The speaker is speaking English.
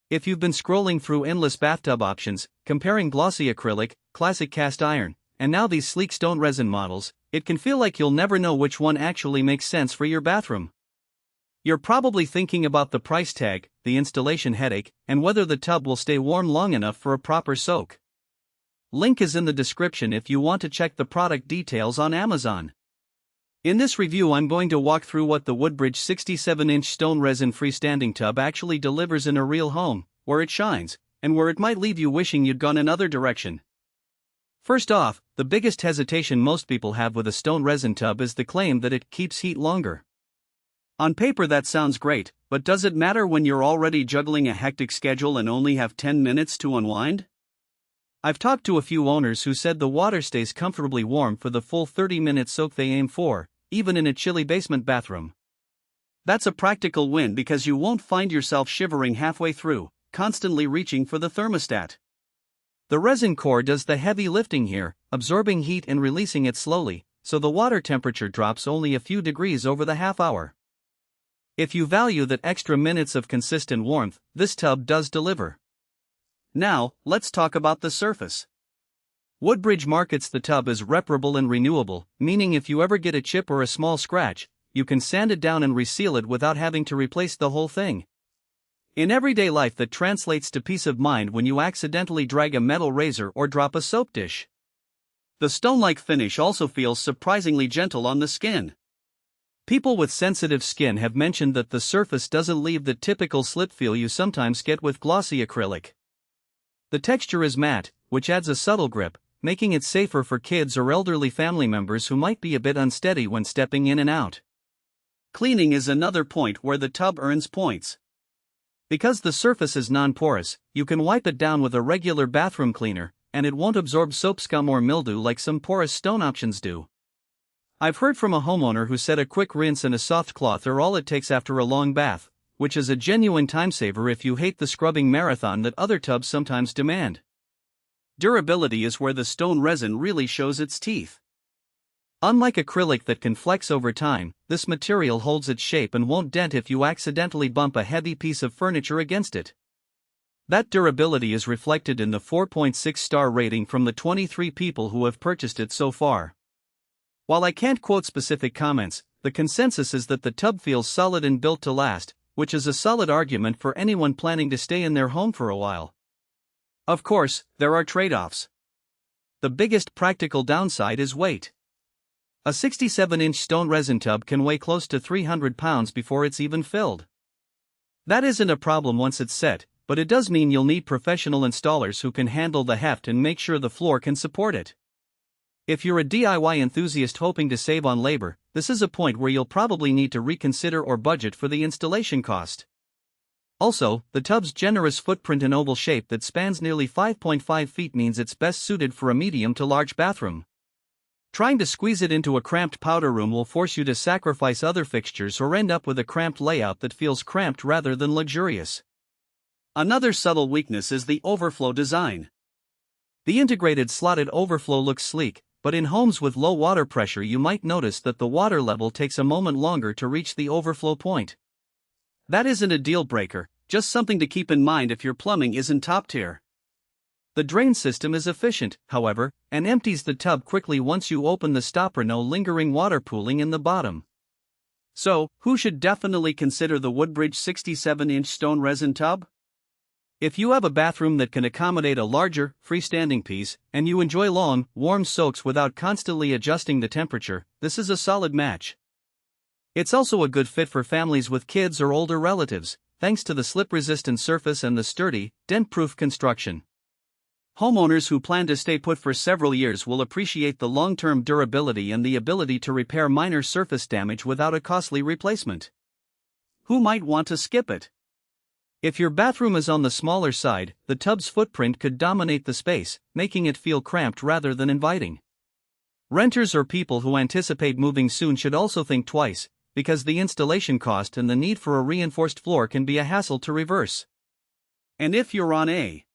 If you've been scrolling through endless bathtub options, comparing glossy acrylic, classic cast iron, and now these sleek stone resin models, it can feel like you'll never know which one actually makes sense for your bathroom. You're probably thinking about the price tag, the installation headache, and whether the tub will stay warm long enough for a proper soak. Link is in the description if you want to check the product details on Amazon. In this review, I'm going to walk through what the WOODBRIDGE 67-inch stone resin freestanding tub actually delivers in a real home, where it shines, and where it might leave you wishing you'd gone another direction. First off, the biggest hesitation most people have with a stone resin tub is the claim that it keeps heat longer. On paper that sounds great, but does it matter when you're already juggling a hectic schedule and only have 10 minutes to unwind? I've talked to a few owners who said the water stays comfortably warm for the full 30-minute soak they aim for, even in a chilly basement bathroom. That's a practical win because you won't find yourself shivering halfway through, constantly reaching for the thermostat. The resin core does the heavy lifting here, absorbing heat and releasing it slowly, so the water temperature drops only a few degrees over the half hour. If you value that extra minutes of consistent warmth, this tub does deliver. Now, let's talk about the surface. WOODBRIDGE markets the tub as repairable and renewable, meaning if you ever get a chip or a small scratch, you can sand it down and reseal it without having to replace the whole thing. In everyday life, that translates to peace of mind when you accidentally drag a metal razor or drop a soap dish. The stone-like finish also feels surprisingly gentle on the skin. People with sensitive skin have mentioned that the surface doesn't leave the typical slip feel you sometimes get with glossy acrylic. The texture is matte, which adds a subtle grip, making it safer for kids or elderly family members who might be a bit unsteady when stepping in and out. Cleaning is another point where the tub earns points. Because the surface is non-porous, you can wipe it down with a regular bathroom cleaner, and it won't absorb soap scum or mildew like some porous stone options do. I've heard from a homeowner who said a quick rinse and a soft cloth are all it takes after a long bath, which is a genuine time saver if you hate the scrubbing marathon that other tubs sometimes demand. Durability is where the stone resin really shows its teeth. Unlike acrylic that can flex over time, this material holds its shape and won't dent if you accidentally bump a heavy piece of furniture against it. That durability is reflected in the 4.6-star rating from the 23 people who have purchased it so far. While I can't quote specific comments, the consensus is that the tub feels solid and built to last, which is a solid argument for anyone planning to stay in their home for a while. Of course, there are trade-offs. The biggest practical downside is weight. A 67-inch stone resin tub can weigh close to 300 pounds before it's even filled. That isn't a problem once it's set, but it does mean you'll need professional installers who can handle the heft and make sure the floor can support it. If you're a DIY enthusiast hoping to save on labor, this is a point where you'll probably need to reconsider or budget for the installation cost. Also, the tub's generous footprint and oval shape that spans nearly 5.5 feet means it's best suited for a medium to large bathroom. Trying to squeeze it into a cramped powder room will force you to sacrifice other fixtures or end up with a cramped layout that feels cramped rather than luxurious. Another subtle weakness is the overflow design. The integrated slotted overflow looks sleek, but in homes with low water pressure you might notice that the water level takes a moment longer to reach the overflow point. That isn't a deal breaker, just something to keep in mind if your plumbing isn't top tier. The drain system is efficient, however, and empties the tub quickly once you open the stopper, no lingering water pooling in the bottom. So, who should definitely consider the WOODBRIDGE 67-inch stone resin tub? If you have a bathroom that can accommodate a larger, freestanding piece, and you enjoy long, warm soaks without constantly adjusting the temperature, this is a solid match. It's also a good fit for families with kids or older relatives, thanks to the slip-resistant surface and the sturdy, dent-proof construction. Homeowners who plan to stay put for several years will appreciate the long-term durability and the ability to repair minor surface damage without a costly replacement. Who might want to skip it? If your bathroom is on the smaller side, the tub's footprint could dominate the space, making it feel cramped rather than inviting. Renters or people who anticipate moving soon should also think twice, because the installation cost and the need for a reinforced floor can be a hassle to reverse. And if you're on a